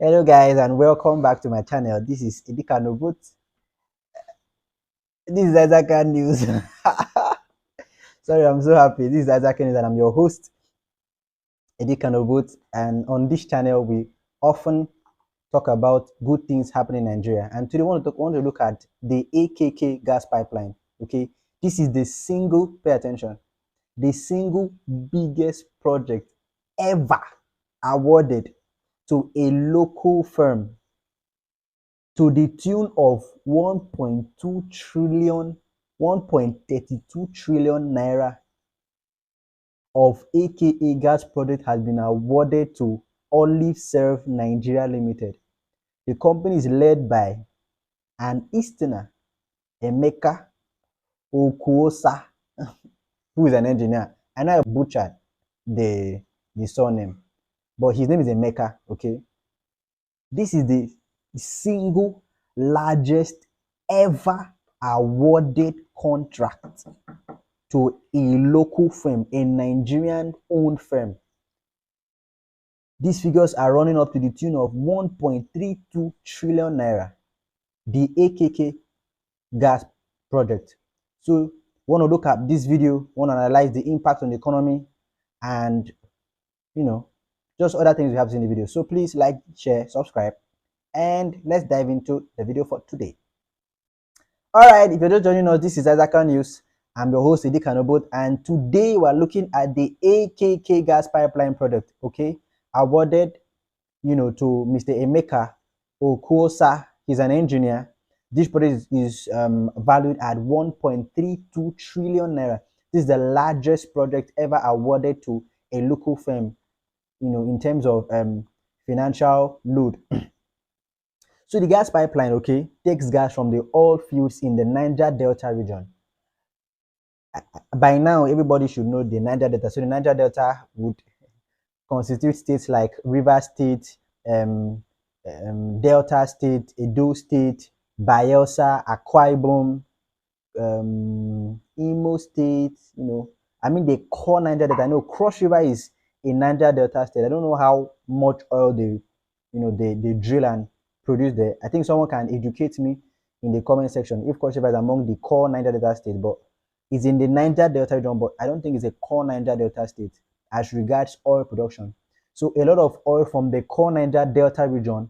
Hello guys and welcome back to my channel. This is Edika Nobut. This is Azaka News. Sorry, I'm so happy. This is Azaka News and I'm your host, Edika Nobut. And on this channel, we often talk about good things happening in Nigeria. And today, we want to look at the AKK gas pipeline. Okay, this is pay attention, the single biggest project ever awarded to a local firm to the tune of 1.2 trillion, 1.32 trillion naira of AKA gas project has been awarded to Olive Serve Nigeria Limited. The company is led by an Easterner, Emeka Okuosa, who is an engineer. I know I butchered the surname, but his name is Emeka. Okay, this is the single largest ever awarded contract to a local firm, a Nigerian owned firm. These figures are running up to the tune of 1.32 trillion naira, the AKK gas project. So want to look at this video, want to analyze the impact on the economy and just other things we have seen in the video. So please like, share, subscribe, and let's dive into the video for today. All right, if you're just joining us, this is Azaka News. I'm your host, Edi Kanobot, and today we're looking at the AKK gas pipeline project, okay? Awarded, to Mr. Emeka Okuosa. He's an engineer. This project is valued at 1.32 trillion naira. This is the largest project ever awarded to a local firm, in terms of financial load. So the gas pipeline, okay, takes gas from the oil fields in the Niger Delta region. By now, everybody should know the Niger Delta. So the Niger Delta would constitute states like River State, Delta State, Edo State, Bayelsa, Akwa Ibom, Imo State. I mean, they call Niger Delta. I know Cross River is a Niger Delta state. I don't know how much oil they drill and produce there. I think someone can educate me in the comment section if Cross River is among the core Niger Delta states, but it's in the Niger Delta region, but I don't think it's a core Niger Delta state as regards oil production. So a lot of oil from the core Niger Delta region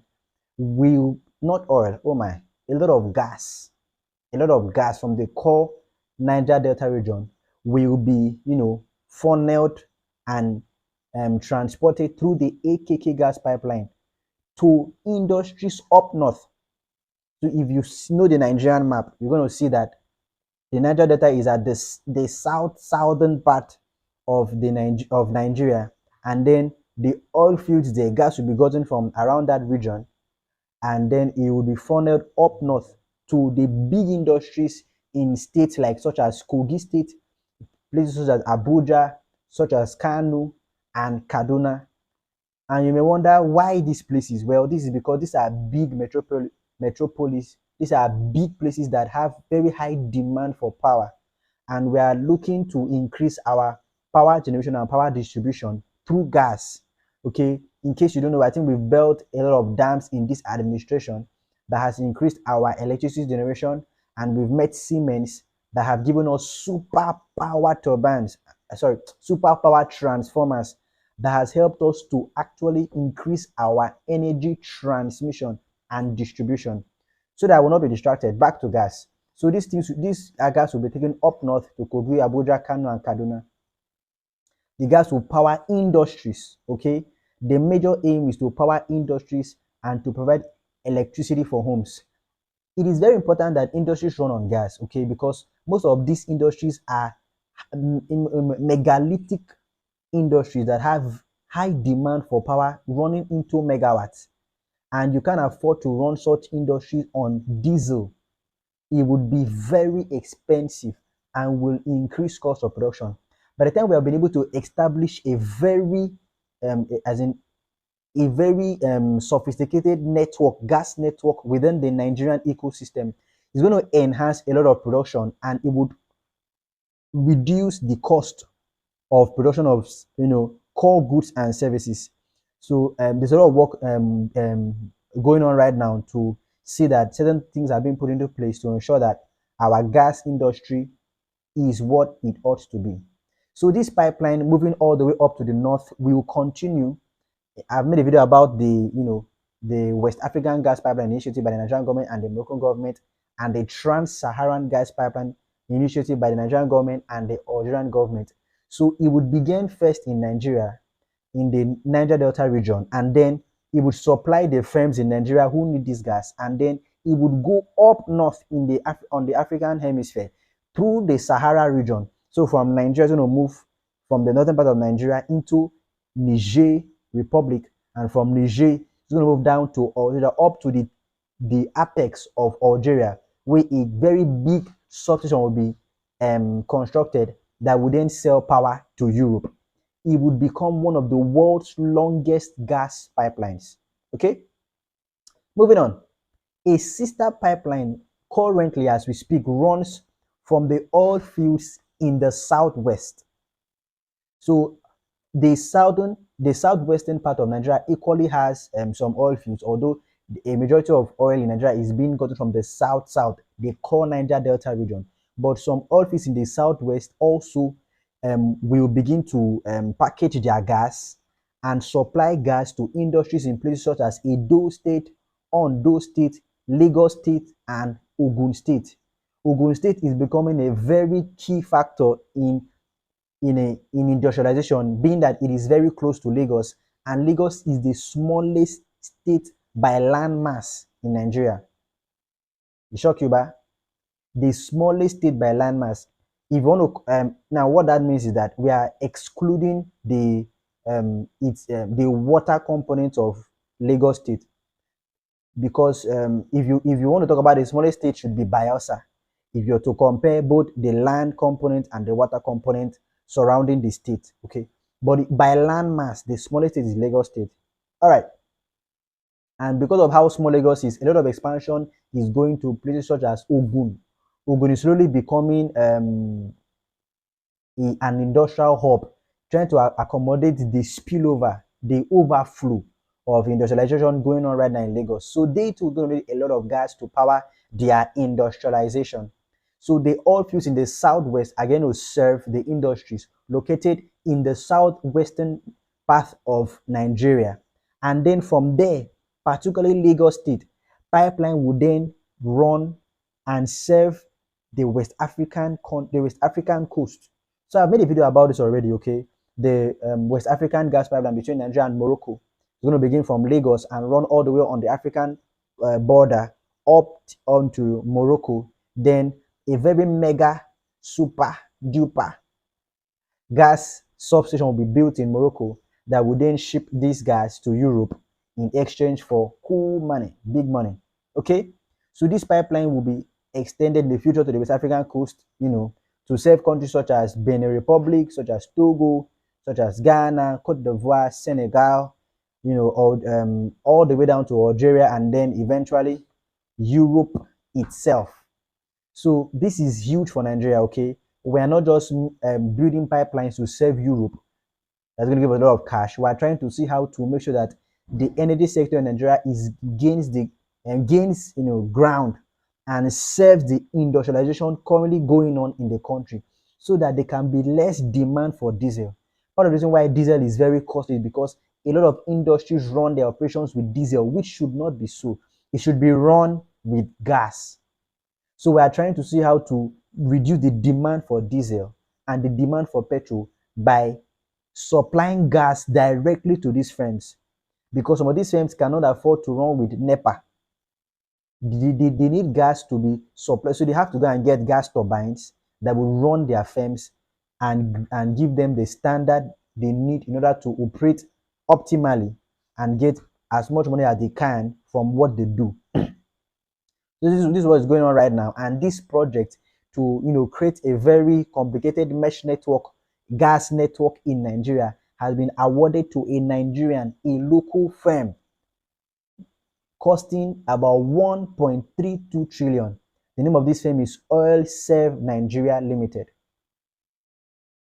will, not oil, a lot of gas from the core Niger Delta region will be, funneled and transported through the AKK gas pipeline to industries up north. So if you know the Nigerian map, you're going to see that the Niger Delta is at the southern part of Nigeria, and then the oil fields, the gas will be gotten from around that region, and then it will be funneled up north to the big industries in states such as Kogi State, places such as Abuja, such as Kano and Kaduna. And you may wonder why these places. Well, this is because these are big metropolis. These are big places that have very high demand for power, and we are looking to increase our power generation and power distribution through gas. Okay, in case you don't know, I think we've built a lot of dams in this administration that has increased our electricity generation, and we've met Siemens that have given us super power transformers that has helped us to actually increase our energy transmission and distribution. So that I will not be distracted, back to gas. So this gas will be taken up north to Kogi, Abuja, Kano, and Kaduna. The gas will power industries, okay? The major aim is to power industries and to provide electricity for homes. It is very important that industries run on gas, okay? Because most of these industries are megalithic industries that have high demand for power running into megawatts. And you can't afford to run such industries on diesel. It would be very expensive and will increase cost of production. By the time we have been able to establish a very sophisticated gas network within the Nigerian ecosystem, it's going to enhance a lot of production, and it would reduce the cost of production of core goods and services. So there's a lot of work going on right now to see that certain things are being put into place to ensure that our gas industry is what it ought to be. So this pipeline moving all the way up to the north will continue. I've made a video about the West African gas pipeline initiative by the Nigerian government and the Moroccan government, and the Trans-Saharan gas pipeline initiative by the Nigerian government and the Algerian government. So it would begin first in Nigeria, in the Niger Delta region, and then it would supply the firms in Nigeria who need this gas, and then it would go up north in the on the African hemisphere through the Sahara region. So from Nigeria, it's going to move from the northern part of Nigeria into Niger Republic, and from Niger, it's going to move down to Algeria up to the apex of Algeria, where a very big substation will be constructed that would then sell power to Europe. It would become one of the world's longest gas pipelines. Okay, moving on. A sister pipeline currently, as we speak, runs from the oil fields in the southwest. So the southwestern part of Nigeria equally has some oil fields, although a majority of oil in Nigeria is being gotten from the south, the core Niger Delta region. But some oil fields in the southwest also will begin to package their gas and supply gas to industries in places such as Edo State, Ondo State, Lagos State, and Ogun State. Ogun State is becoming a very key factor in industrialization, being that it is very close to Lagos, and Lagos is the smallest state by land mass in Nigeria. It shock you, ba? The smallest state by land mass. If you want to now, what that means is that we are excluding the the water component of Lagos State, because if you want to talk about the smallest state, should be Bayelsa. If you're to compare both the land component and the water component surrounding the state, okay. But by land mass, the smallest state is Lagos State. All right. And because of how small Lagos is, a lot of expansion is going to places such as Ogun. Ogun is slowly becoming an industrial hub, trying to accommodate the spillover, the overflow of industrialization going on right now in Lagos. So they too going to need a lot of gas to power their industrialization. So the oil fields in the southwest are going to serve the industries located in the southwestern part of Nigeria. And then from there, particularly Lagos State, pipeline would then run and serve the West African coast. So I've made a video about this already, okay? The West African gas pipeline between Nigeria and Morocco is going to begin from Lagos and run all the way on the African border up onto Morocco. Then a very mega, super duper gas substation will be built in Morocco that will then ship this gas to Europe in exchange for cool money, big money. Okay, so this pipeline will be extended in the future to the West African coast, to serve countries such as Benin Republic, such as Togo, such as Ghana, Cote d'Ivoire, Senegal, all the way down to Algeria, and then eventually Europe itself. So this is huge for Nigeria, okay? We are not just building pipelines to serve Europe. That's going to give us a lot of cash. We are trying to see how to make sure that the energy sector in Nigeria gains ground and serves the industrialization currently going on in the country, so that there can be less demand for diesel. Part of the reason why diesel is very costly is because a lot of industries run their operations with diesel, which should not be so. It should be run with gas. So we are trying to see how to reduce the demand for diesel and the demand for petrol by supplying gas directly to these firms, because some of these firms cannot afford to run with NEPA. They need gas to be supplied, so they have to go and get gas turbines that will run their firms and give them the standard they need in order to operate optimally and get as much money as they can from what they do. This is what is going on right now, and this project to create a very complicated mesh network, gas network in Nigeria, has been awarded to a local firm, costing about 1.32 trillion. The name of this firm is Oil Serve Nigeria Limited.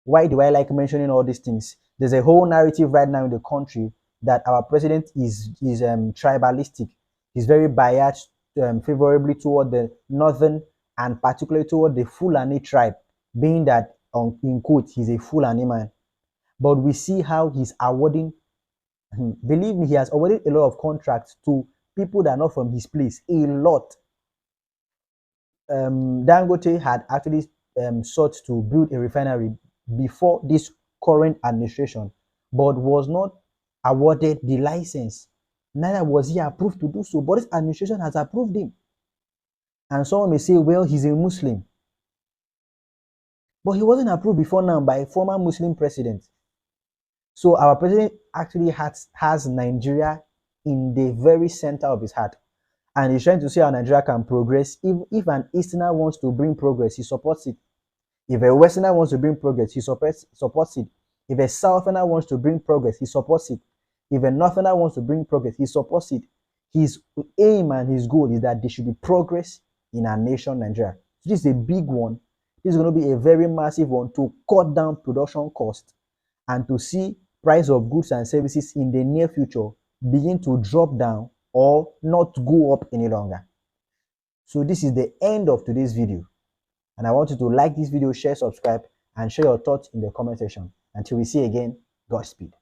Why do I like mentioning all these things? There's a whole narrative right now in the country that our president is tribalistic. He's very biased favorably toward the northern and particularly toward the Fulani tribe, being that in quote he's a Fulani man. But we see how he's awarding. Believe me, he has awarded a lot of contracts to people that are not from his place. A lot. Dangote had actually sought to build a refinery before this current administration, but was not awarded the license. Neither was he approved to do so, but this administration has approved him. And someone may say, well, he's a Muslim. But he wasn't approved before now by a former Muslim president. So our president actually has Nigeria in the very center of his heart. And he's trying to see how Nigeria can progress. If an Easterner wants to bring progress, he supports it. If a Westerner wants to bring progress, he supports it. If a Southerner wants to bring progress, he supports it. If a Northerner wants to bring progress, he supports it. His aim and his goal is that there should be progress in our nation, Nigeria. So this is a big one. This is going to be a very massive one to cut down production costs and to see price of goods and services in the near future begin to drop down or not go up any longer. So this is the end of today's video. And I want you to like this video, share, subscribe, and share your thoughts in the comment section. Until we see again, Godspeed.